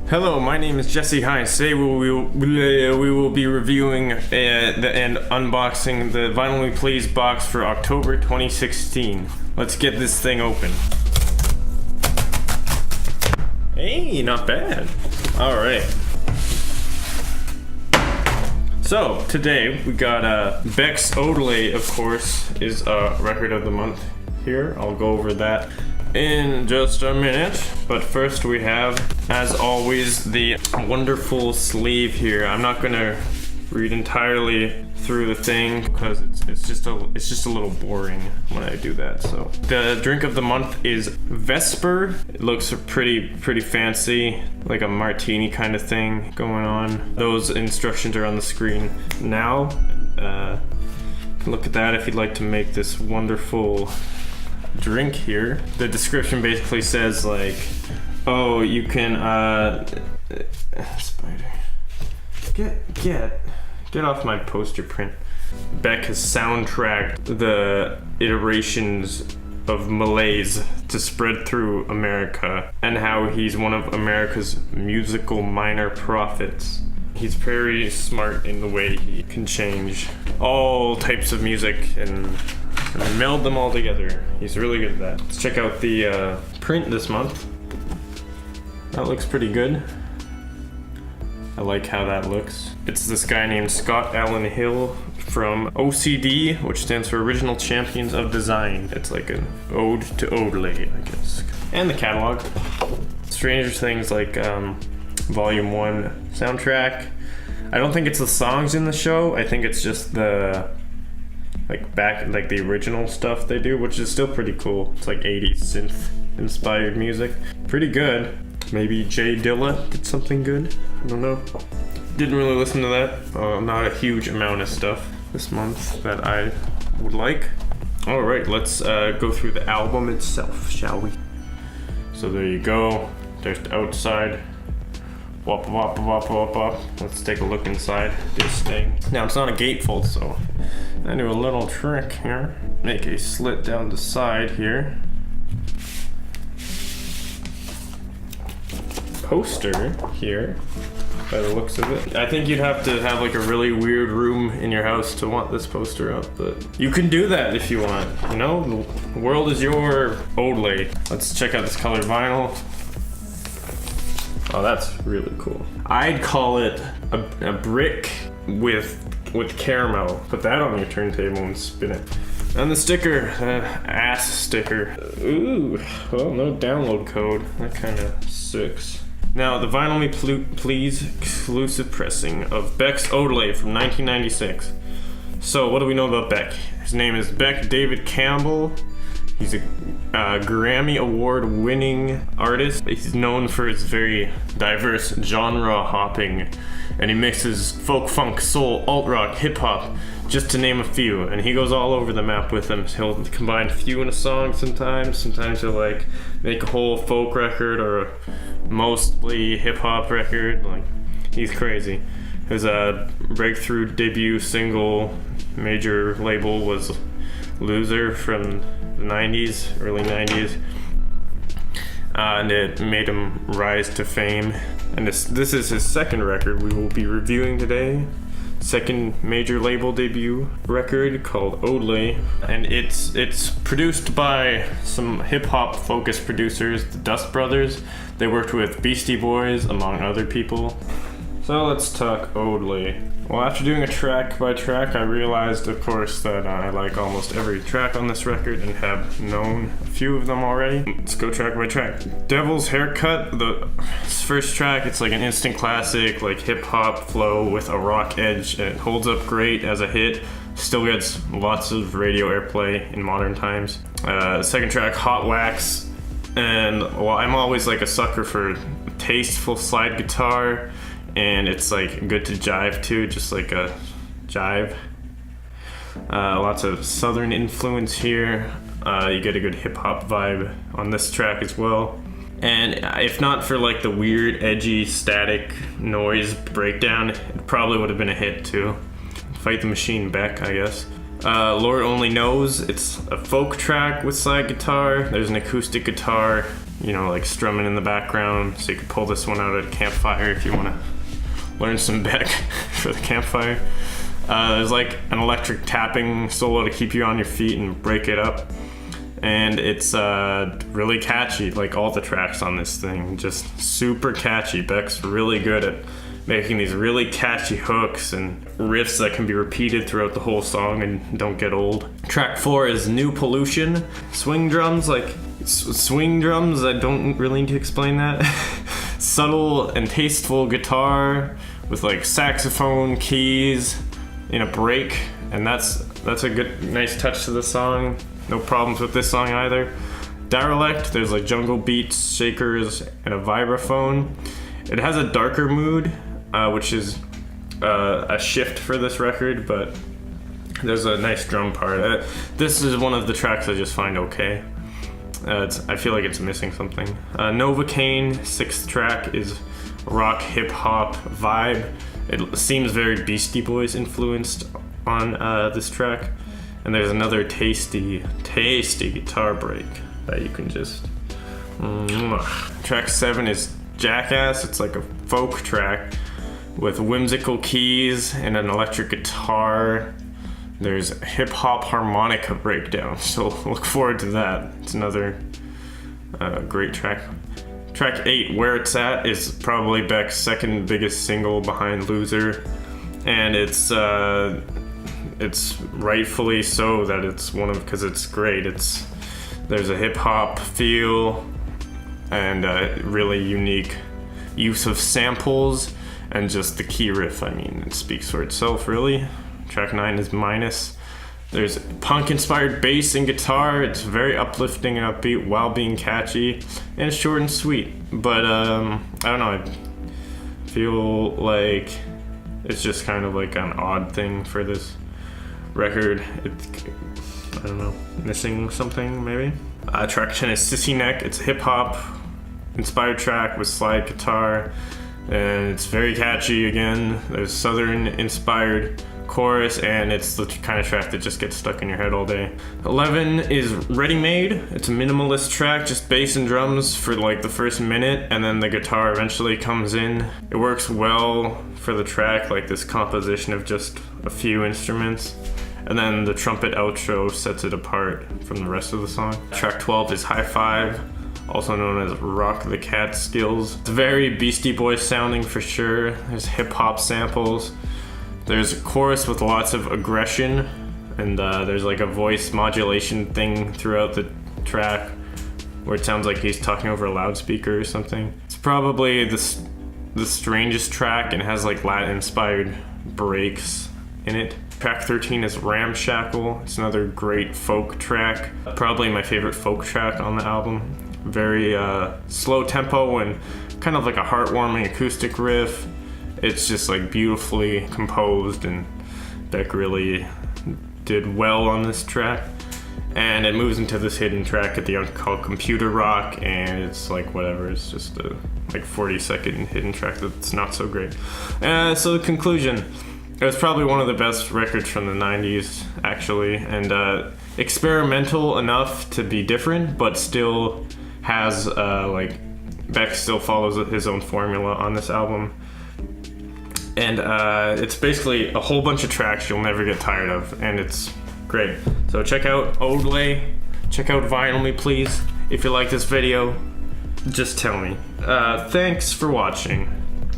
Hello, my name is Jesse Heinz. Today we will be reviewing and unboxing the Vinyl Me Please box for October 2016. Let's get this thing open. Hey, not bad. Alright. So, today we got Beck's Odelay, of course, is a record of the month here. I'll go over that in just a minute, but first we have, as always, the wonderful sleeve here. I'm not gonna read entirely through the thing because it's just a little boring when I do that. So the drink of the month is Vesper. It looks pretty fancy, like a martini kind of thing going on. Those instructions are on the screen now. Look at that if you'd like to make this wonderful drink here. The description basically says like, oh, you can spider, get off my poster print. Beck has soundtracked the iterations of malaise to spread through America and how he's one of America's musical minor prophets. He's very smart in the way he can change all types of music and meld them all together. He's really good at that. Let's check out the print this month. That looks pretty good. I like how that looks. It's this guy named Scott Allen Hill from OCD, which stands for Original Champions of Design. It's like an ode to Odelay, I guess. And the catalog. Stranger Things, like Volume 1 soundtrack. I don't think it's the songs in the show. I think it's just the like the original stuff they do, which is still pretty cool. It's like 80s synth inspired music. Pretty good. Maybe Jay Dilla did something good. I don't know. Didn't really listen to that. Not a huge amount of stuff this month that I would like. Alright, let's go through the album itself, shall we? So there you go. There's the outside. Wop, wop, wop, wop, wop. Let's take a look inside this thing. Now it's not a gatefold, so I do a little trick here. Make a slit down the side here. Poster here, by the looks of it. I think you'd have to have like a really weird room in your house to want this poster up, but you can do that if you want. You know, the world is your Odelay. Let's check out this colored vinyl. Oh, that's really cool. I'd call it a brick with caramel. Put that on your turntable and spin it. And the sticker, ass sticker. Ooh, well, no download code. That kind of sucks. Now, the Vinyl Me Please exclusive pressing of Beck's Odelay from 1996. So, what do we know about Beck? His name is Beck David Campbell. He's a Grammy Award-winning artist. He's known for his very diverse genre hopping, and he mixes folk, funk, soul, alt-rock, hip-hop, just to name a few. And he goes all over the map with them. He'll combine a few in a song sometimes. Sometimes he'll like make a whole folk record or a mostly hip-hop record. Like, he's crazy. His breakthrough debut single, major label, was Loser from the 90s, early 90s, and it made him rise to fame. And this is his second record we will be reviewing today. Second major label debut record called Odelay, and it's produced by some hip-hop focused producers, the Dust Brothers. They worked with Beastie Boys, among other people. So let's talk Odelay. Well, after doing a track by track, I realized, of course, that I like almost every track on this record and have known a few of them already. Let's go track by track. Devil's Haircut, the first track, it's like an instant classic, like hip-hop flow with a rock edge, and it holds up great as a hit. Still gets lots of radio airplay in modern times. Second track, Hot Wax, and well, I'm always like a sucker for tasteful slide guitar, and it's like good to jive to, just like a jive. Lots of southern influence here. You get a good hip hop vibe on this track as well. And if not for like the weird, edgy, static noise breakdown, it probably would have been a hit too. Fight the Machine, Beck, I guess. Lord Only Knows, it's a folk track with slide guitar. There's an acoustic guitar, you know, like strumming in the background, so you could pull this one out at a campfire if you want to learn some Beck for the campfire. There's like an electric tapping solo to keep you on your feet and break it up. And it's really catchy, like all the tracks on this thing, just super catchy. Beck's really good at making these really catchy hooks and riffs that can be repeated throughout the whole song and don't get old. Track 4 is New Pollution. Swing drums, like swing drums, I don't really need to explain that. Subtle and tasteful guitar with like saxophone, keys in a break, and that's a good, nice touch to the song. No problems with this song either. Derelict, there's like jungle beats, shakers, and a vibraphone. It has a darker mood, which is a shift for this record, but there's a nice drum part. This is one of the tracks I just find okay. I feel like it's missing something. Novocaine, 6th track, is rock hip hop vibe. It seems very Beastie Boys influenced on this track. And there's another tasty guitar break that you can just... Track 7 is Jackass. It's like a folk track with whimsical keys and an electric guitar. There's hip hop harmonica breakdown, so look forward to that. It's another great track. Track 8, Where It's At, is probably Beck's second biggest single behind Loser, and it's rightfully so that it's one of, because it's great. There's a hip hop feel and a really unique use of samples, and just the key riff, I mean, it speaks for itself really. Track 9 is Minus. There's punk inspired bass and guitar. It's very uplifting and upbeat while being catchy, and it's short and sweet, but I don't know, I feel like it's just kind of like an odd thing for this record. I don't know, missing something maybe. Track 10 is Sissy Neck. It's a hip hop inspired track with slide guitar, and it's very catchy again. There's southern inspired chorus, and it's the kind of track that just gets stuck in your head all day. 11 is Ready Made. It's a minimalist track, just bass and drums for like the first minute, and then the guitar eventually comes in. It works well for the track, like this composition of just a few instruments. And then the trumpet outro sets it apart from the rest of the song. Track 12 is High Five, also known as Rock the Catskills. It's very Beastie Boys sounding for sure. There's hip hop samples. There's a chorus with lots of aggression, and there's like a voice modulation thing throughout the track where it sounds like he's talking over a loudspeaker or something. It's probably the strangest track, and has like Latin-inspired breaks in it. Track 13 is Ramshackle. It's another great folk track. Probably my favorite folk track on the album. Very slow tempo and kind of like a heartwarming acoustic riff. It's just like beautifully composed, and Beck really did well on this track. And it moves into this hidden track at the end called Computer Rock, and it's like whatever, it's just a like 40-second hidden track that's not so great. So the conclusion, it was probably one of the best records from the 90s, actually, and experimental enough to be different, but still has, like, Beck still follows his own formula on this album. And it's basically a whole bunch of tracks you'll never get tired of, and it's great. So check out Odelay, check out Vinyl Me Please. If you like this video, just tell me. Thanks for watching.